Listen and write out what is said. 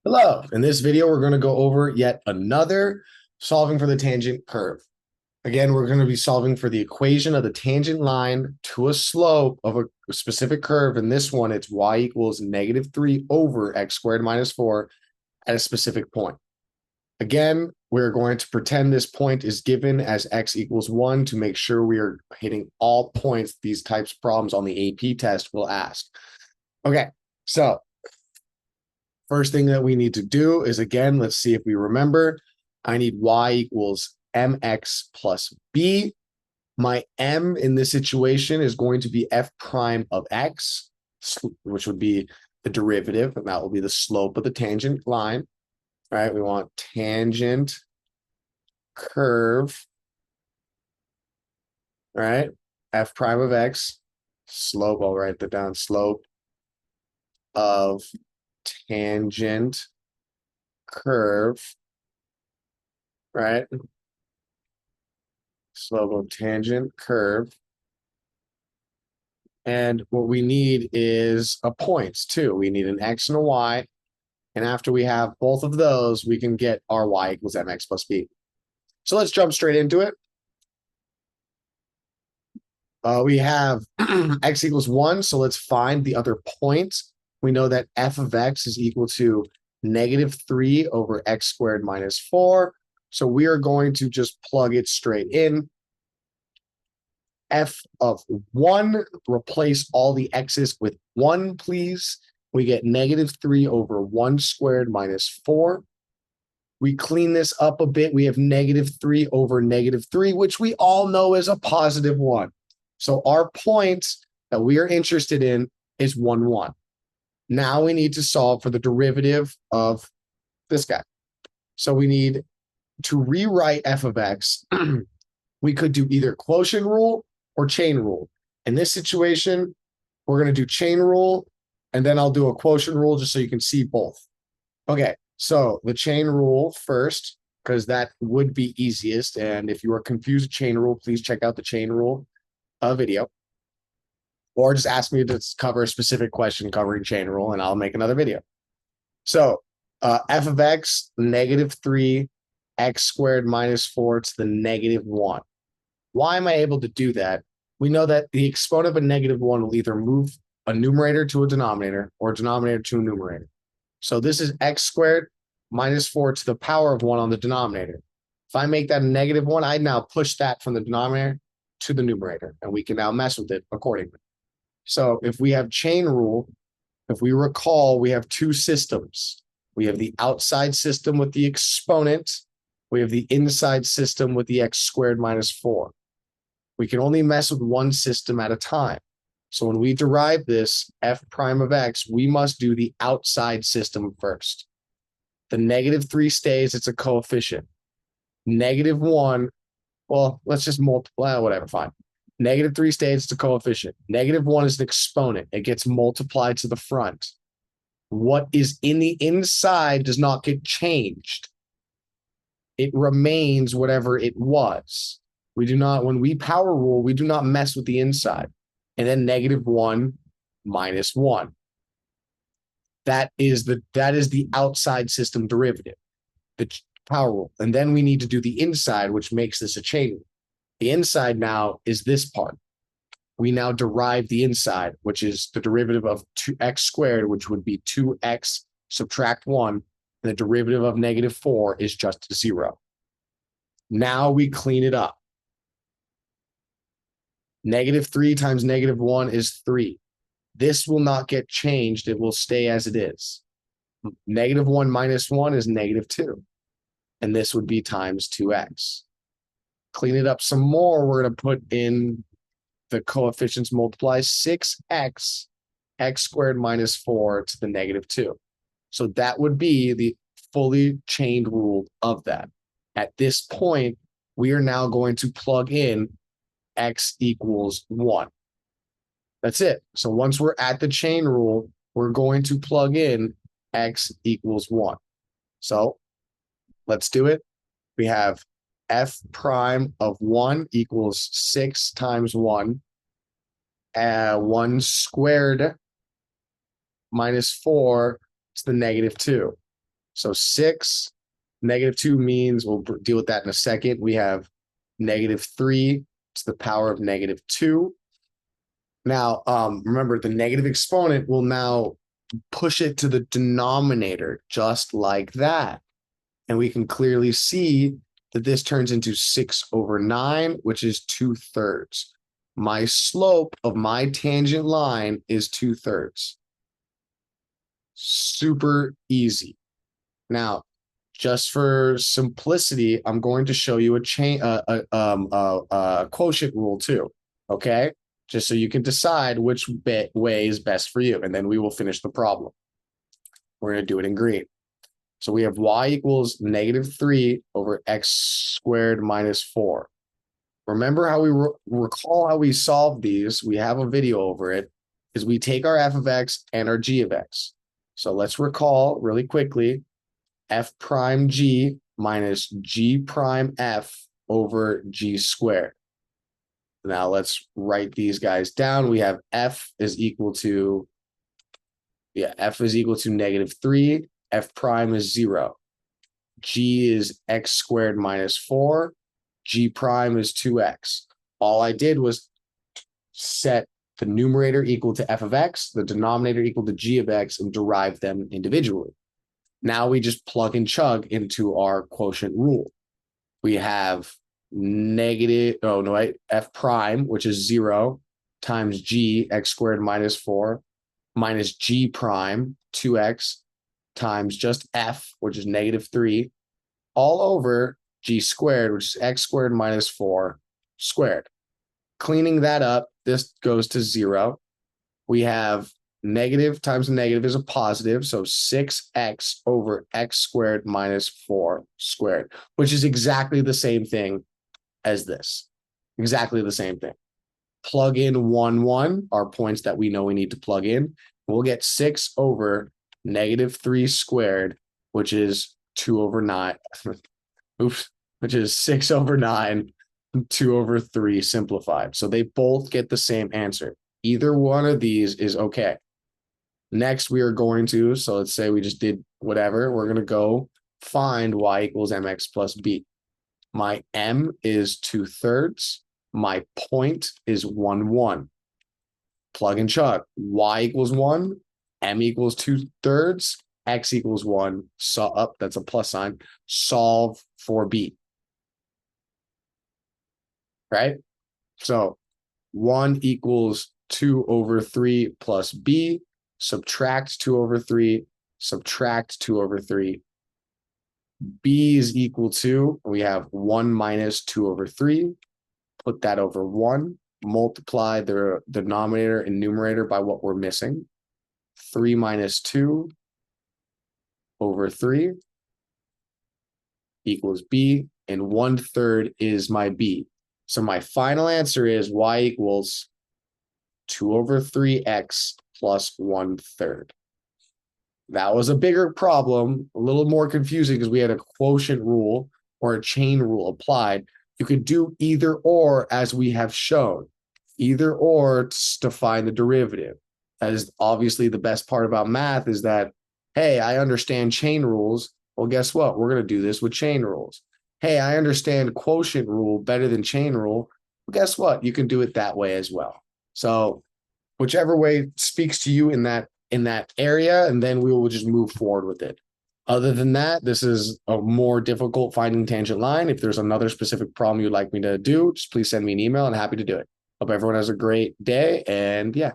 Hello. In this video, we're going to go over yet another solving for the tangent curve. Again, we're going to be solving for the equation of the tangent line to a slope of a specific curve. In this one, it's y equals -3 over x squared minus 4 at a specific point. Again, we're going to pretend this point is given as x equals 1 to make sure we are hitting all points these types of problems on the AP test will ask. Okay, so first thing that we need to do is, again, let's see if we remember. I need y equals mx plus b. My m in this situation is going to be f prime of x, which would be the derivative, and that will be the slope of the tangent line. All right, we want tangent curve, all right, f prime of x, slope, I'll write that down, slope of tangent curve, right? Slope of tangent curve. And what we need is a point too. We need an x and a y. And after we have both of those, we can get our y equals mx plus b. So let's jump straight into it. We have x equals 1. So let's find the other point. We know that f of x is equal to -3 over x squared minus 4. So we are going to just plug it straight in. F of 1, replace all the x's with 1, please. We get -3 over 1 squared minus 4. We clean this up a bit. We have -3 over -3, which we all know is a positive 1. So our point that we are interested in is 1, 1. Now we need to solve for the derivative of this guy. So we need to rewrite f of x. We could do either quotient rule or chain rule. In this situation, we're going to do chain rule, and then I'll do a quotient rule just so you can see both. Okay, so the chain rule first, because that would be easiest. And if you are confused with chain rule, please check out the chain rule video. Or just ask me to cover a specific question covering chain rule, and I'll make another video. So f of x, -3, x squared minus 4 to the -1. Why am I able to do that? We know that the exponent of a -1 will either move a numerator to a denominator or a denominator to a numerator. So this is x squared minus 4 to the power of 1 on the denominator. If I make that a -1, I now push that from the denominator to the numerator, and we can now mess with it accordingly. So if we have chain rule, if we recall, we have two systems. We have the outside system with the exponent. We have the inside system with the x squared minus 4. We can only mess with one system at a time. So when we derive this f prime of x, we must do the outside system first. The -3 stays, it's a coefficient. -1, well, let's just multiply, whatever, fine. -3 stays, it's a coefficient. -1 is an exponent. It gets multiplied to the front. What is in the inside does not get changed. It remains whatever it was. We do not, when we power rule, we do not mess with the inside. And then -1 minus 1. That is the outside system derivative, the power rule. And then we need to do the inside, which makes this a chain rule. The inside now is this part. We now derive the inside, which is the derivative of 2x squared, which would be 2x subtract 1. And the derivative of -4 is just 0. Now we clean it up. -3 times -1 is 3. This will not get changed. It will stay as it is. -1 minus 1 is -2. And this would be times 2x. Clean it up some more. We're going to put in the coefficients multiply 6x, x squared minus 4 to the -2. So that would be the fully chained rule of that. At this point, we are now going to plug in x equals 1. That's it. So once we're at the chain rule, we're going to plug in x equals 1. So let's do it. We have f prime of 1 equals 6 times 1. 1 squared minus 4 to the -2. So 6, -2 means, we'll deal with that in a second. We have -3 to the power of -2. Now, remember, the negative exponent will now push it to the denominator, just like that. And we can clearly see that this turns into 6/9, which is 2/3. My slope of my tangent line is 2/3. Super easy. Now, just for simplicity, I'm going to show you a quotient rule too. Okay, just so you can decide which way is best for you, and then we will finish the problem. We're going to do it in green. So we have y equals -3 over x squared minus 4. Remember how we recall how we solve these? We have a video over it. Is we take our f of x and our g of x. So let's recall really quickly. F prime g minus g prime f over g squared. Now let's write these guys down. We have f is equal to, f is equal to -3. F prime is 0. G is x squared minus 4. G prime is 2x. All I did was set the numerator equal to f of x, the denominator equal to g of x, and derive them individually. Now we just plug and chug into our quotient rule. We have f prime, which is 0, times g, x squared minus 4, minus g prime, 2x, times just f, which is -3, all over g squared, which is x squared minus 4 squared. Cleaning that up, this goes to 0. We have negative times negative is a positive, so 6x over x squared minus 4 squared, which is exactly the same thing as this. Exactly the same thing. Plug in 1, 1, our points that we know we need to plug in. We'll get 6 over -3 squared, which is 2/9. Oops, which is 6/9, 2/3 simplified. So they both get the same answer. Either one of these is okay. Next, we are going to, so let's say we just did whatever, we're going to go find y equals mx plus b. My m is 2/3. My point is 1, 1. Plug and chug. Y equals 1, m equals 2/3, x equals 1. So up, that's a plus sign. Solve for b. Right? So 1 equals 2/3 plus b. Subtract 2/3, subtract 2/3. B is equal to, we have 1 minus 2/3. Put that over 1. Multiply the denominator and numerator by what we're missing. 3 minus 2/3 equals b, and 1/3 is my b. So my final answer is y equals 2/3x plus 1/3. That was a bigger problem, a little more confusing because we had a quotient rule or a chain rule applied. You could do either or, as we have shown. Either or to find the derivative. As obviously the best part about math is that, hey, I understand chain rules. Well, guess what? We're going to do this with chain rules. Hey, I understand quotient rule better than chain rule. Well, guess what? You can do it that way as well. So whichever way speaks to you in that area, and then we will just move forward with it. Other than that, this is a more difficult finding tangent line. If there's another specific problem you'd like me to do, just please send me an email and happy to do it. Hope everyone has a great day, and yeah.